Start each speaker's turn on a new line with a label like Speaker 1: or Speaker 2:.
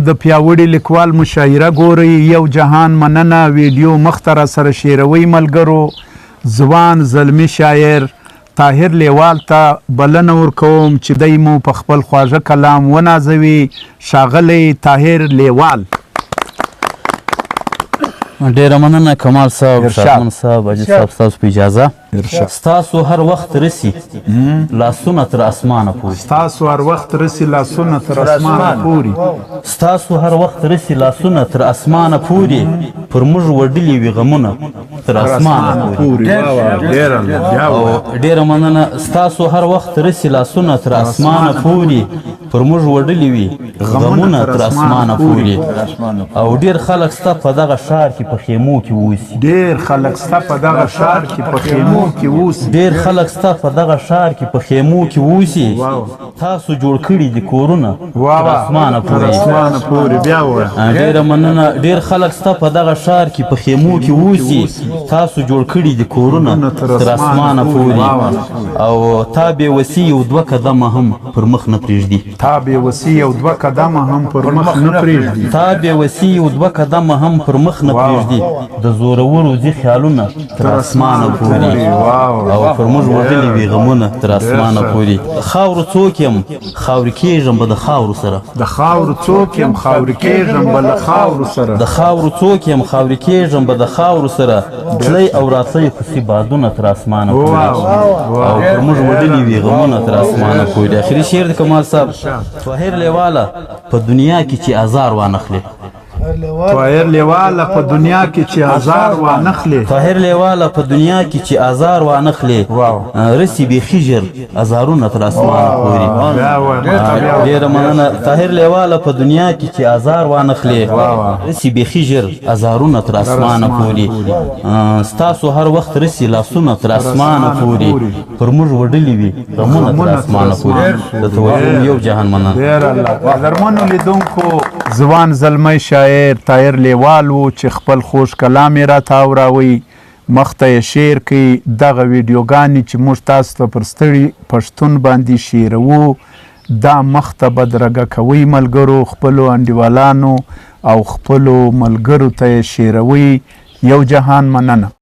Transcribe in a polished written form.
Speaker 1: د پیاوړي لیکوال مشاعره ګورئ. یو جهان مننه ویډیو مخته را سره شیروي ملګرو. ځوان زلمي شاعر طاهر لیوال ته بلنه ورکوم چې دی مو په خپل خواږه کلام ونازوي. ښاغلی طاهر لیوال.
Speaker 2: ډیره مننه کمال صاحب، شادمن صاحب، اجي صاحب، ستاسو په اجازه. ستاسو هر وخت رسي لاسونه تر اسمانه پوري.
Speaker 1: ستاسو هر وخت رسي لاسونه تر اسمانه پوري.
Speaker 2: ستاسو هر وخت رسي لاسونه تر اسمانه پوري. پر موږ وړلي وي غمونه تر اسمانه پوري. ډیره مننه. ستاسو هر وخت رسي لاسونه تر اسمانه پوري. پر موږ وړلي وي غمونه تر اسمانه پوري. او ډیر خلک ستا په دغه ښار کې په خیمو کې اوسي.
Speaker 1: ډیر خلک ستا په دغه ښار کې په خیمو کې اوسي.
Speaker 2: ډیر خلک ستا په دغه ښار کې په خیمو کې اوسي. تاسو جوړ کړي دي کورونه تر اسمانه پوري.
Speaker 1: بیا ووایه.
Speaker 2: ډیره مننه. ډیر خلک ستا په دغه ښار کې په خیمو کې اوسي. تاسو جوړ کړي دي کورونه تر اسمانه پوري. او تا بې وسي یو دوه قدمه هم پر مخ نه پرېږدي.
Speaker 1: تا بې وسي یو دوه قدمه هم پر مخ نه پرېږدي.
Speaker 2: تا بې وسي یو دوه قدمه هم پر مخ نه پرېږدي. د زورورو ځي خیالونه تر اسمانه پوري. او پر موږ وړلي وي غمونه تر اسمانه پوري. خاورو څوک یم خاورې کېږم به د خاورو سره.
Speaker 1: د خاورو څوک یم خاورې کېږم به له خاورو سره.
Speaker 2: د خاورو څوک یم خاورې کېږم به د خاورو سره. تللی او راتلی خوسي بادونه تر اسمانه پوري. او پر موږ وړلي وي غمونه تر اسمانه پوري. اخري شعر د کمال صاحب. طاهر لیواله په دنیا کې چې ازار وانخلې.
Speaker 1: طاهر لیواله په دنیا کې چې ازار وانخلې.
Speaker 2: طاهر لیواله په دنیا کې چې ازار وانخلې. رسي بیخي ژر ازارونه تر اسمانه پوري. ډیره مننه. طاهر لیواله په دنیا کې چې ازار وانخلې. رسي بیخي ژر ازارونه تر اسمانه پوري. ستاسو هر وخت رسي لاسونه تر اسمانه پوري. پر موږ وړلي وي غمونه تر اسمانه پوري. د توجه یو جهان مننه.
Speaker 1: ډېر الله. قدرمنو لیدونکو، ځوان زلمی شاعر طاهر لیوال و چې خپل خوږ کلام یې راته اوراوی. مخته یې شعر کوي. دغه ویډیوګانې چې موږ تاسو ته پر ستړي پښتون باندې شعروو، دا مخته بدرګه کوئ ملګرو. خپلو انډیوالانو او خپلو ملګرو ته یې شعروئ. یو جهان مننه.